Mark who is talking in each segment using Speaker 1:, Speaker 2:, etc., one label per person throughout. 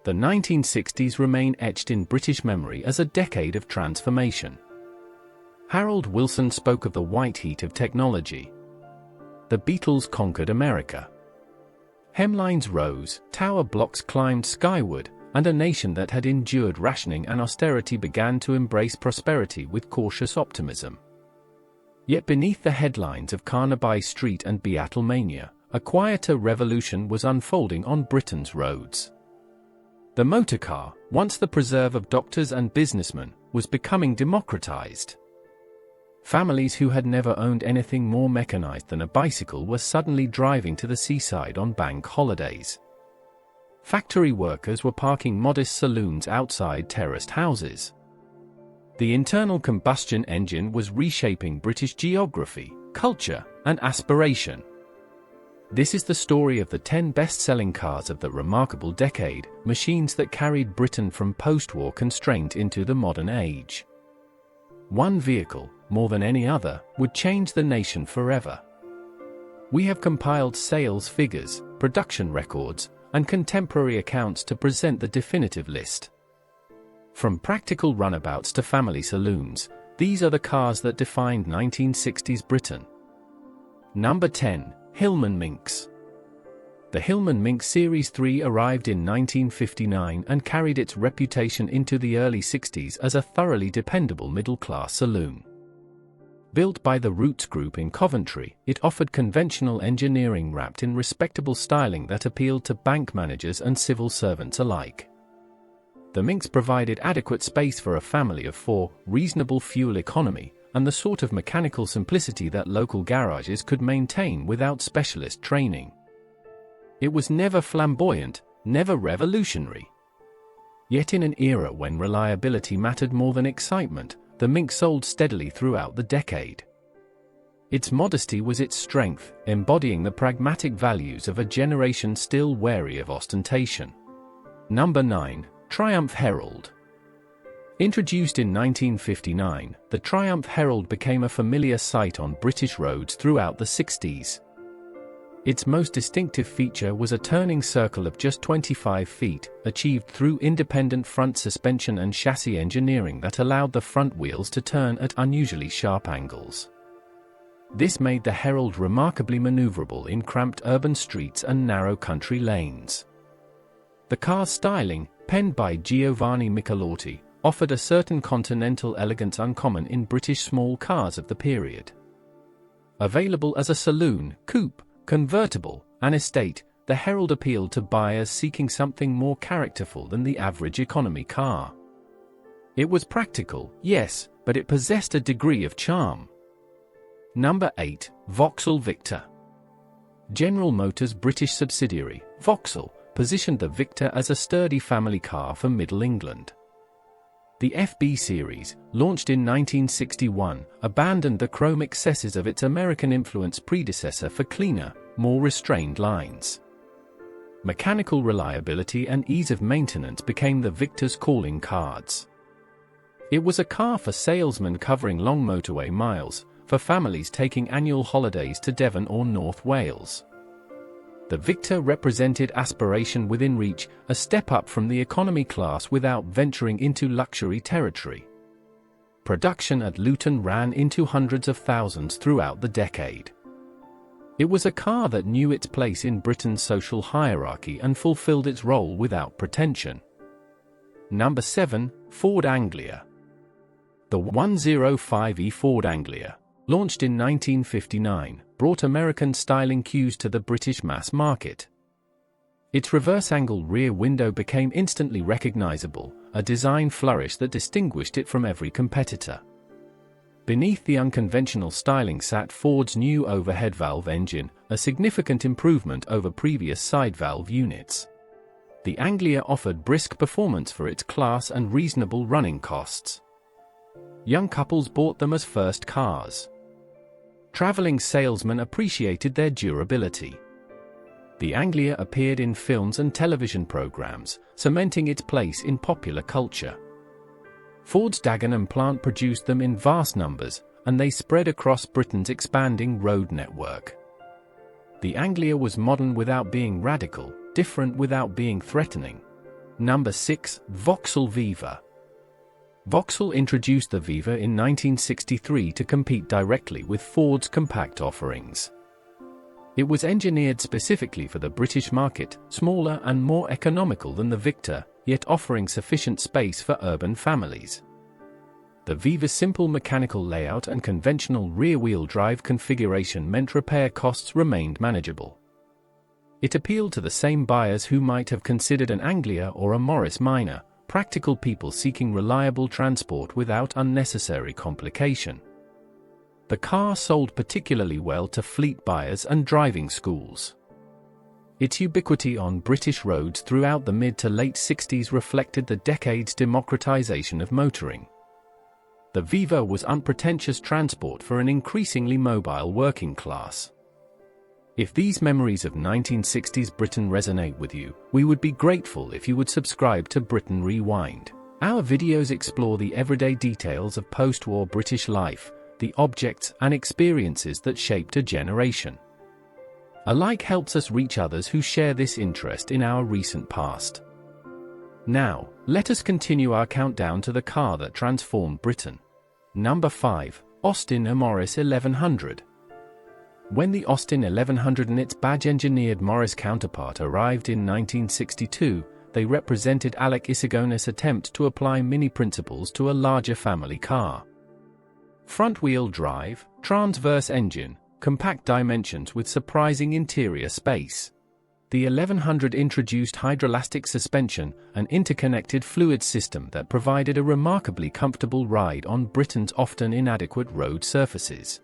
Speaker 1: The 1960s remain etched in British memory as a decade of transformation. Harold Wilson spoke of the white heat of technology. The Beatles conquered America. Hemlines rose, tower blocks climbed skyward, and a nation that had endured rationing and austerity began to embrace prosperity with cautious optimism. Yet beneath the headlines of Carnaby Street and Beatlemania, a quieter revolution was unfolding on Britain's roads. The motor car, once the preserve of doctors and businessmen, was becoming democratized. Families who had never owned anything more mechanized than a bicycle were suddenly driving to the seaside on bank holidays. Factory workers were parking modest saloons outside terraced houses. The internal combustion engine was reshaping British geography, culture, and aspiration. This is the story of the 10 best-selling cars of the remarkable decade, machines that carried Britain from post-war constraint into the modern age. One vehicle, more than any other, would change the nation forever. We have compiled sales figures, production records, and contemporary accounts to present the definitive list. From practical runabouts to family saloons, these are the cars that defined 1960s Britain. Number 10. Hillman Minx. The Hillman Minx Series 3 arrived in 1959 and carried its reputation into the early 60s as a thoroughly dependable middle-class saloon. Built by the Roots Group in Coventry, it offered conventional engineering wrapped in respectable styling that appealed to bank managers and civil servants alike. The Minx provided adequate space for a family of 4, reasonable fuel economy, and the sort of mechanical simplicity that local garages could maintain without specialist training. It was never flamboyant, never revolutionary. Yet in an era when reliability mattered more than excitement, the Minx sold steadily throughout the decade. Its modesty was its strength, embodying the pragmatic values of a generation still wary of ostentation. Number 9. Triumph Herald. Introduced in 1959, the Triumph Herald became a familiar sight on British roads throughout the 60s. Its most distinctive feature was a turning circle of just 25 feet, achieved through independent front suspension and chassis engineering that allowed the front wheels to turn at unusually sharp angles. This made the Herald remarkably maneuverable in cramped urban streets and narrow country lanes. The car's styling, penned by Giovanni Michelotti, offered a certain continental elegance uncommon in British small cars of the period. Available as a saloon, coupe, convertible, and estate, the Herald appealed to buyers seeking something more characterful than the average economy car. It was practical, yes, but it possessed a degree of charm. Number 8. Vauxhall Victor. General Motors' British subsidiary, Vauxhall, positioned the Victor as a sturdy family car for Middle England. The FB series, launched in 1961, abandoned the chrome excesses of its American-influenced predecessor for cleaner, more restrained lines. Mechanical reliability and ease of maintenance became the Victor's calling cards. It was a car for salesmen covering long motorway miles, for families taking annual holidays to Devon or North Wales. The Victor represented aspiration within reach, a step up from the economy class without venturing into luxury territory. Production at Luton ran into hundreds of thousands throughout the decade. It was a car that knew its place in Britain's social hierarchy and fulfilled its role without pretension. Number 7. Ford Anglia. The 105e Ford Anglia, launched in 1959, brought American styling cues to the British mass market. Its reverse-angle rear window became instantly recognizable, a design flourish that distinguished it from every competitor. Beneath the unconventional styling sat Ford's new overhead valve engine, a significant improvement over previous side valve units. The Anglia offered brisk performance for its class and reasonable running costs. Young couples bought them as first cars. Traveling salesmen appreciated their durability. The Anglia appeared in films and television programs, cementing its place in popular culture. Ford's Dagenham plant produced them in vast numbers, and they spread across Britain's expanding road network. The Anglia was modern without being radical, different without being threatening. Number 6. Vauxhall Viva. Vauxhall introduced the Viva in 1963 to compete directly with Ford's compact offerings. It was engineered specifically for the British market, smaller and more economical than the Victor, yet offering sufficient space for urban families. The Viva's simple mechanical layout and conventional rear-wheel drive configuration meant repair costs remained manageable. It appealed to the same buyers who might have considered an Anglia or a Morris Minor, practical people seeking reliable transport without unnecessary complication. The car sold particularly well to fleet buyers and driving schools. Its ubiquity on British roads throughout the mid to late 60s reflected the decade's democratization of motoring. The Viva was unpretentious transport for an increasingly mobile working class. If these memories of 1960s Britain resonate with you, we would be grateful if you would subscribe to Britain Rewind. Our videos explore the everyday details of post-war British life, the objects and experiences that shaped a generation. A like helps us reach others who share this interest in our recent past. Now, let us continue our countdown to the car that transformed Britain. Number 5. Austin Morris 1100. When the Austin 1100 and its badge-engineered Morris counterpart arrived in 1962, they represented Alec Isagonis' attempt to apply Mini principles to a larger family car. Front-wheel drive, transverse engine, compact dimensions with surprising interior space. The 1100 introduced hydroelastic suspension, an interconnected fluid system that provided a remarkably comfortable ride on Britain's often inadequate road surfaces.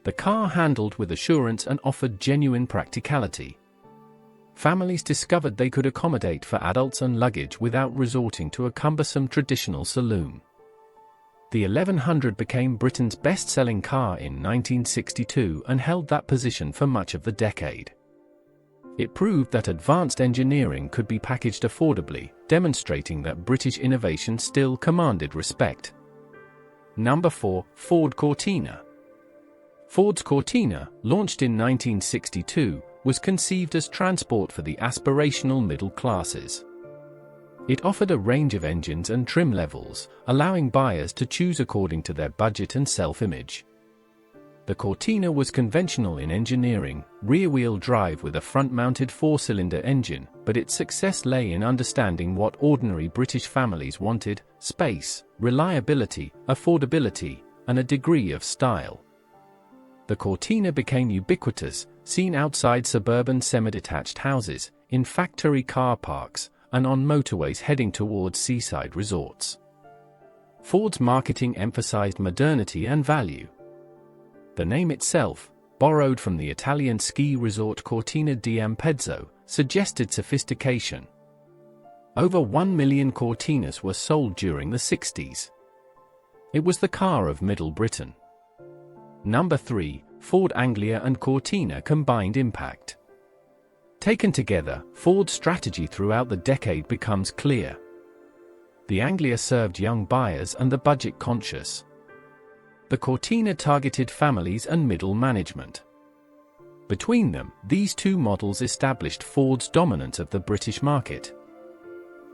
Speaker 1: The car handled with assurance and offered genuine practicality. Families discovered they could accommodate for adults and luggage without resorting to a cumbersome traditional saloon. The 1100 became Britain's best-selling car in 1962 and held that position for much of the decade. It proved that advanced engineering could be packaged affordably, demonstrating that British innovation still commanded respect. Number 4. Ford Cortina. Ford's Cortina, launched in 1962, was conceived as transport for the aspirational middle classes. It offered a range of engines and trim levels, allowing buyers to choose according to their budget and self-image. The Cortina was conventional in engineering, rear-wheel drive with a front-mounted four-cylinder engine, but its success lay in understanding what ordinary British families wanted: space, reliability, affordability, and a degree of style. The Cortina became ubiquitous, seen outside suburban semi-detached houses, in factory car parks, and on motorways heading towards seaside resorts. Ford's marketing emphasized modernity and value. The name itself, borrowed from the Italian ski resort Cortina d'Ampezzo, suggested sophistication. Over 1 million Cortinas were sold during the 60s. It was the car of Middle Britain. Number 3. Ford Anglia and Cortina combined impact. Taken together, Ford's strategy throughout the decade becomes clear. The Anglia served young buyers and the budget-conscious. The Cortina targeted families and middle management. Between them, these two models established Ford's dominance of the British market.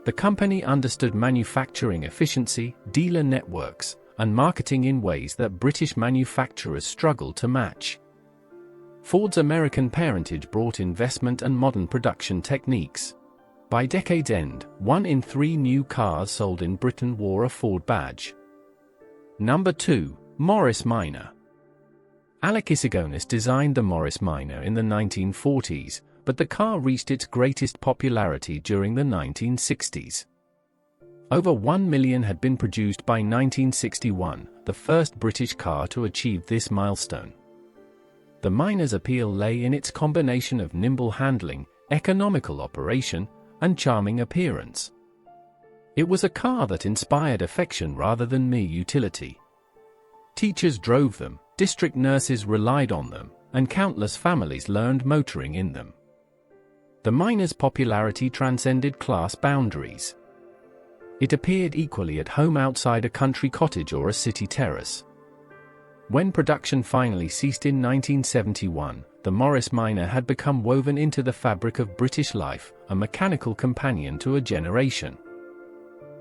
Speaker 1: The company understood manufacturing efficiency, dealer networks, and marketing in ways that British manufacturers struggled to match. Ford's American parentage brought investment and modern production techniques. By decade's end, 1 in 3 new cars sold in Britain wore a Ford badge. Number 2. Morris Minor. Alec Isagonis designed the Morris Minor in the 1940s, but the car reached its greatest popularity during the 1960s. Over 1 million had been produced by 1961, the first British car to achieve this milestone. The Minor's appeal lay in its combination of nimble handling, economical operation, and charming appearance. It was a car that inspired affection rather than mere utility. Teachers drove them, district nurses relied on them, and countless families learned motoring in them. The Minor's popularity transcended class boundaries. It appeared equally at home outside a country cottage or a city terrace. When production finally ceased in 1971, the Morris Minor had become woven into the fabric of British life, a mechanical companion to a generation.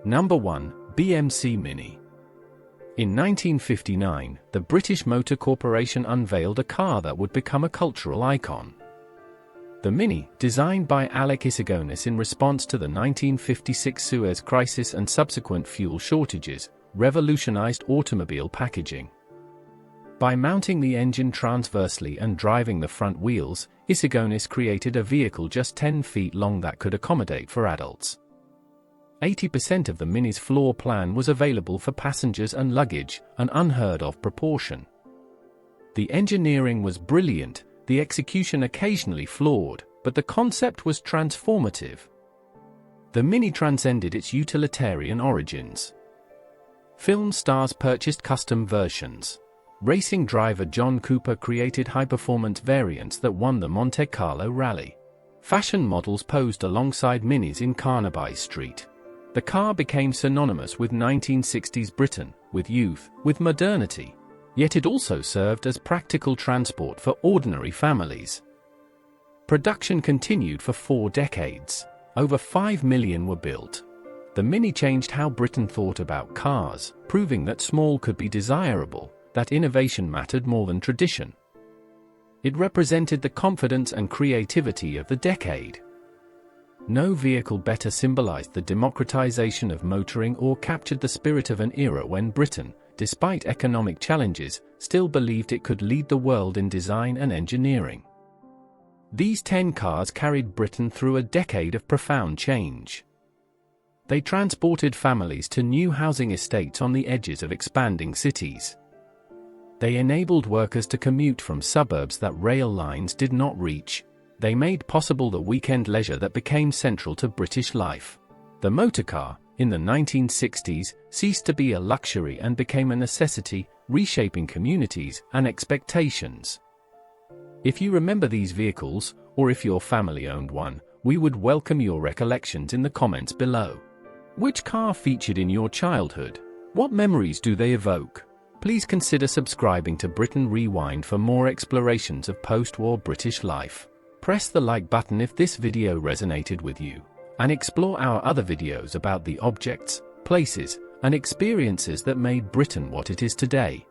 Speaker 1: Number 1. BMC Mini. In 1959, the British Motor Corporation unveiled a car that would become a cultural icon. The Mini, designed by Alec Issigonis in response to the 1956 Suez Crisis and subsequent fuel shortages, revolutionized automobile packaging. By mounting the engine transversely and driving the front wheels, Issigonis created a vehicle just 10 feet long that could accommodate for adults. 80% of the Mini's floor plan was available for passengers and luggage, an unheard-of proportion. The engineering was brilliant, the execution occasionally flawed, but the concept was transformative. The Mini transcended its utilitarian origins. Film stars purchased custom versions. Racing driver John Cooper created high-performance variants that won the Monte Carlo Rally. Fashion models posed alongside Minis in Carnaby Street. The car became synonymous with 1960s Britain, with youth, with modernity. Yet it also served as practical transport for ordinary families. Production continued for 4 decades. Over 5 million were built. The Mini changed how Britain thought about cars, proving that small could be desirable, that innovation mattered more than tradition. It represented the confidence and creativity of the decade. No vehicle better symbolized the democratization of motoring or captured the spirit of an era when Britain, despite economic challenges, still believed it could lead the world in design and engineering. These 10 cars carried Britain through a decade of profound change. They transported families to new housing estates on the edges of expanding cities. They enabled workers to commute from suburbs that rail lines did not reach. They made possible the weekend leisure that became central to British life. The motorcar, in the 1960s, ceased to be a luxury and became a necessity, reshaping communities and expectations. If you remember these vehicles, or if your family owned one, we would welcome your recollections in the comments below. Which car featured in your childhood? What memories do they evoke? Please consider subscribing to Britain Rewind for more explorations of post-war British life. Press the like button if this video resonated with you, and explore our other videos about the objects, places, and experiences that made Britain what it is today.